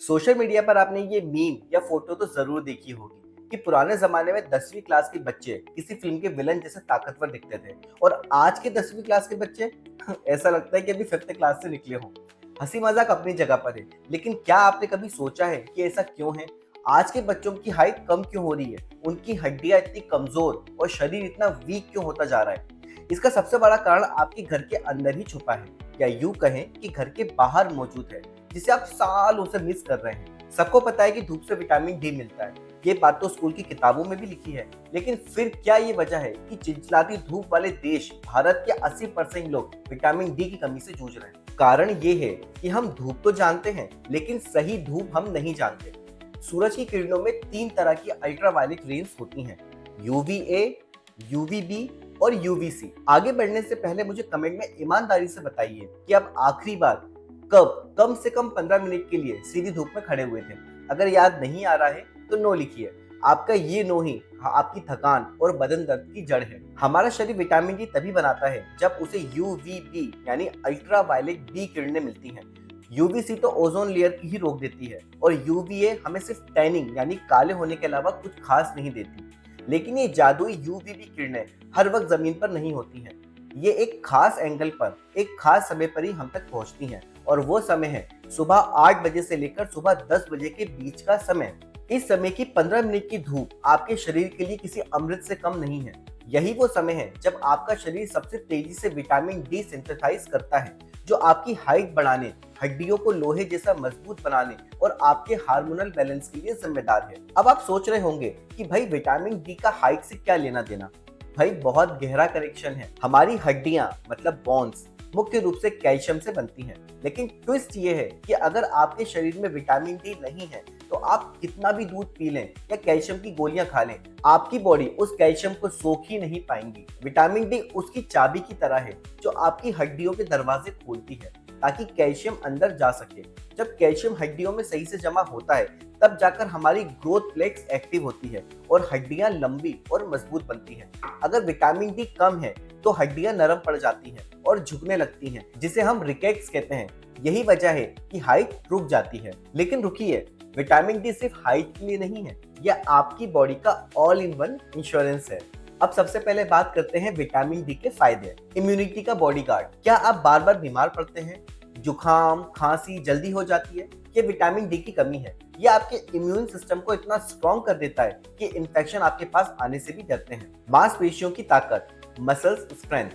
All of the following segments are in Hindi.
सोशल मीडिया पर आपने ये मीम या फोटो तो जरूर देखी होगी कि पुराने जमाने में 10वीं क्लास के बच्चे किसी फिल्म के विलन जैसे ताकतवर दिखते थे और आज के 10वीं क्लास के बच्चे ऐसा लगता है कि अभी 5th क्लास से निकले हों। हंसी मजाक अपनी जगह पर है, लेकिन क्या आपने कभी सोचा है कि ऐसा क्यों है? आज के बच्चों की हाइट कम क्यों हो रही है? उनकी हड्डियां इतनी कमजोर और शरीर इतना वीक क्यों होता जा रहा है? इसका सबसे बड़ा कारण आपके घर के अंदर ही छुपा है, या यूं कहें कि घर के बाहर मौजूद है, जिसे आप सालों से मिस कर रहे हैं। सबको पता है कि धूप से विटामिन डी मिलता है, ये बात तो स्कूल की किताबों में भी लिखी है, लेकिन फिर क्या ये वजह है कि चिलचिलाती धूप वाले देश भारत के 80% लोग विटामिन डी की कमी से जूझ रहे हैं? कारण ये है कि हम धूप तो जानते हैं, लेकिन सही धूप हम नहीं जानते। सूरज की किरणों में 3 तरह की अल्ट्रावायलेट रेंज होती हैं, यूवीए, यूवीबी और यूवीसी। आगे बढ़ने से पहले मुझे कमेंट में ईमानदारी से बताइए कि आप आखिरी बार कब कम से कम 15 मिनट के लिए सीधी धूप में खड़े हुए थे? अगर याद नहीं आ रहा है तो नो लिखिए। आपका ये नो ही आपकी थकान और बदन दर्द की जड़ है। हमारा शरीर विटामिन डी तभी बनाता है जब उसे यूवीबी यानी अल्ट्रावायलेट बी किरणें मिलती हैं। यूवीसी तो ओजोन लेयर की ही रोक देती है और यूवीए हमें सिर्फ टैनिंग यानी काले होने के अलावा कुछ खास नहीं देती। लेकिन ये जादुई यूवीबी किरणें हर वक्त जमीन पर नहीं होती हैं। ये एक खास एंगल पर एक खास समय पर ही हम तक पहुंचती हैं, और वो समय है सुबह 8 बजे से लेकर सुबह 10 बजे के बीच का समय। इस समय की 15 मिनट की धूप आपके शरीर के लिए किसी अमृत से कम नहीं है। यही वो समय है जब आपका शरीर सबसे तेजी से विटामिन डी सिंथेसाइज करता है, जो आपकी हाइट बढ़ाने, हड्डियों को लोहे जैसा मजबूत बनाने और आपके हार्मोनल बैलेंस के लिए जिम्मेदार है। अब आप सोच रहे होंगे कि भाई विटामिन डी का हाइट से क्या लेना देना? भाई बहुत गहरा कनेक्शन है। हमारी हड्डियां मतलब बोन्स मुख्य रूप से कैल्शियम से बनती हैं, लेकिन ट्विस्ट ये है कि अगर आपके शरीर में विटामिन डी नहीं है तो आप कितना भी दूध पी लें या कैल्शियम की गोलियां खा लें, आपकी बॉडी उस कैल्शियम को सोख ही नहीं पाएंगी। विटामिन डी उसकी चाबी की तरह है जो आपकी हड्डियों के दरवाजे खोलती है ताकि कैल्शियम अंदर जा सके। जब कैल्शियम हड्डियों में सही से जमा होता है तब जाकर हमारी ग्रोथ प्लेट्स एक्टिव होती है और हड्डियां लंबी और मजबूत बनती हैं। अगर विटामिन डी कम है तो हड्डियां नरम पड़ जाती हैं और झुकने लगती हैं, जिसे हम रिकेट्स कहते हैं। यही वजह है कि हाइट रुक जाती है। लेकिन रुकिए, विटामिन डी सिर्फ हाइट के लिए नहीं है, यह आपकी बॉडी का ऑल इन वन इंश्योरेंस है। अब सबसे पहले बात करते हैं विटामिन डी के फायदे। इम्यूनिटी का बॉडीगार्ड। क्या आप बार बार बीमार पड़ते हैं? जुकाम, खांसी जल्दी हो जाती है? ये विटामिन डी की कमी है। यह आपके इम्यून सिस्टम को इतना स्ट्रॉन्ग कर देता है कि इन्फेक्शन आपके पास आने से भी डरते हैं। मांसपेशियों की ताकत, मसल्स स्ट्रेंथ।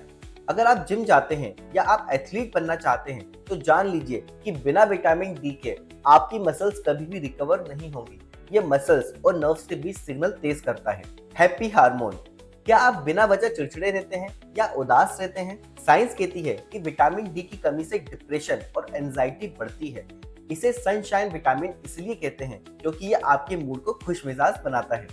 अगर आप जिम जाते हैं या आप एथलीट बनना चाहते हैं तो जान लीजिए कि बिना विटामिन डी के आपकी मसल्स कभी भी रिकवर नहीं होंगी। ये मसल्स और नर्व्स के बीच सिग्नल तेज करता है। Happy hormone. क्या आप बिना वजह चिड़चिड़े रहते हैं या उदास रहते हैं? साइंस कहती है कि विटामिन डी की कमी से डिप्रेशन और एंजाइटी बढ़ती है। इसे सनशाइन विटामिन इसलिए कहते हैं क्योंकि ये आपके मूड को खुशमिजाज बनाता है।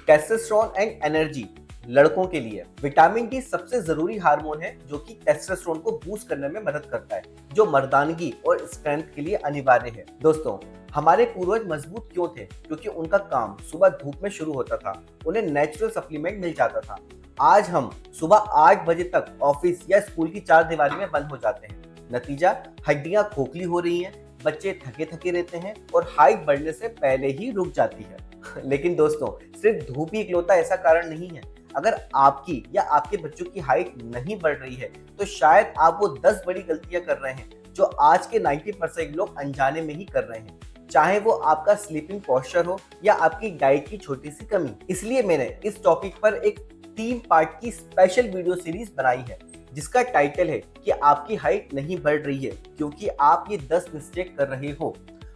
Testosterone and energy. लड़कों के लिए विटामिन डी सबसे जरूरी हार्मोन है जो कि टेस्टोस्टेरोन को बूस्ट करने में मदद करता है, जो मर्दानगी और स्ट्रेंथ के लिए अनिवार्य है। दोस्तों, हमारे पूर्वज मजबूत क्यों थे? क्योंकि उनका काम सुबह धूप में शुरू होता था, उन्हें नेचुरल सप्लीमेंट मिल जाता था। आज हम सुबह 8 बजे तक ऑफिस या स्कूल की चारदीवारी में बंद हो जाते हैं। नतीजा, हड्डियां खोखली हो रही हैं, बच्चे थके थके रहते हैं और हाइट बढ़ने से पहले ही रुक जाती है। लेकिन दोस्तों, सिर्फ धूप ही इकलौता ऐसा कारण नहीं है। अगर आपकी या आपके बच्चों की हाइट नहीं बढ़ रही है तो शायद आप वो 10 बड़ी गलतियां कर रहे हैं जो आज के 90% लोग अनजाने में ही कर रहे हैं, चाहे वो आपका स्लीपिंग पोस्चर हो या आपकी डाइट की छोटी सी कमी। इसलिए मैंने इस टॉपिक पर एक 3 पार्ट की स्पेशल वीडियो सीरीज बनाई है जिसका टाइटल है कि आपकी हाइट नहीं बढ़ रही है क्योंकि आप ये 10 मिस्टेक कर रहे हो।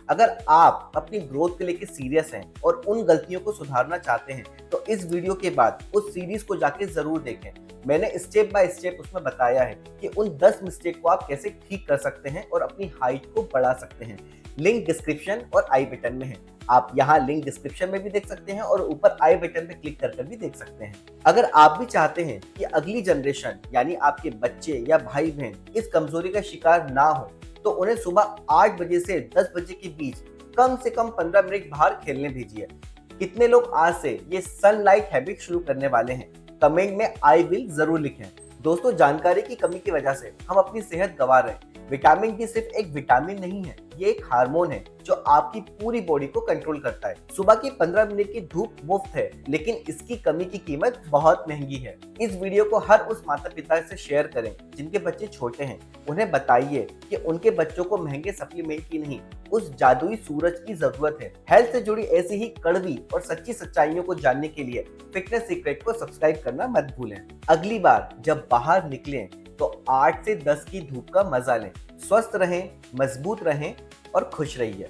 अगर आप अपनी ग्रोथ को लेकर सीरियस हैं और उन गलतियों को सुधारना चाहते हैं तो इस वीडियो के बाद उस सीरीज को जाके जरूर देखें। मैंने स्टेप बाय स्टेप उसमें बताया है कि उन 10 मिस्टेक को आप कैसे ठीक कर सकते हैं और अपनी हाइट को बढ़ा सकते हैं। लिंक डिस्क्रिप्शन और आई बटन में है। आप यहाँ लिंक डिस्क्रिप्शन में भी देख सकते हैं और ऊपर आई बटन पे क्लिक कर भी देख सकते हैं। अगर आप भी चाहते हैं कि अगली जनरेशन यानी आपके बच्चे या भाई बहन इस कमजोरी का शिकार ना हो तो उन्हें सुबह 8 बजे से 10 बजे के बीच कम से कम 15 मिनट बाहर खेलने भेजिए। कितने लोग आज से ये सनलाइट हैबिट शुरू करने वाले हैं? कमेंट में आई विल जरूर लिखें। दोस्तों, जानकारी की कमी की वजह से हम अपनी सेहत गंवा रहे हैं। विटामिन डी सिर्फ एक विटामिन नहीं है, ये एक हार्मोन है जो आपकी पूरी बॉडी को कंट्रोल करता है। सुबह की 15 मिनट की धूप मुफ्त है, लेकिन इसकी कमी की कीमत बहुत महंगी है। इस वीडियो को हर उस माता पिता से शेयर करें जिनके बच्चे छोटे हैं। उन्हें बताइए कि उनके बच्चों को महंगे सप्लीमेंट की नहीं, उस जादुई सूरज की जरूरत है। हेल्थ से जुड़ी ऐसी ही कड़वी और सच्ची सच्चाइयों को जानने के लिए फिटनेस सीक्रेट को सब्सक्राइब करना मत भूलें। अगली बार जब बाहर निकलें तो 8 से 10 की धूप का मजा लें। स्वस्थ रहें, मजबूत रहें और खुश रहिए।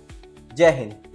जय हिंद।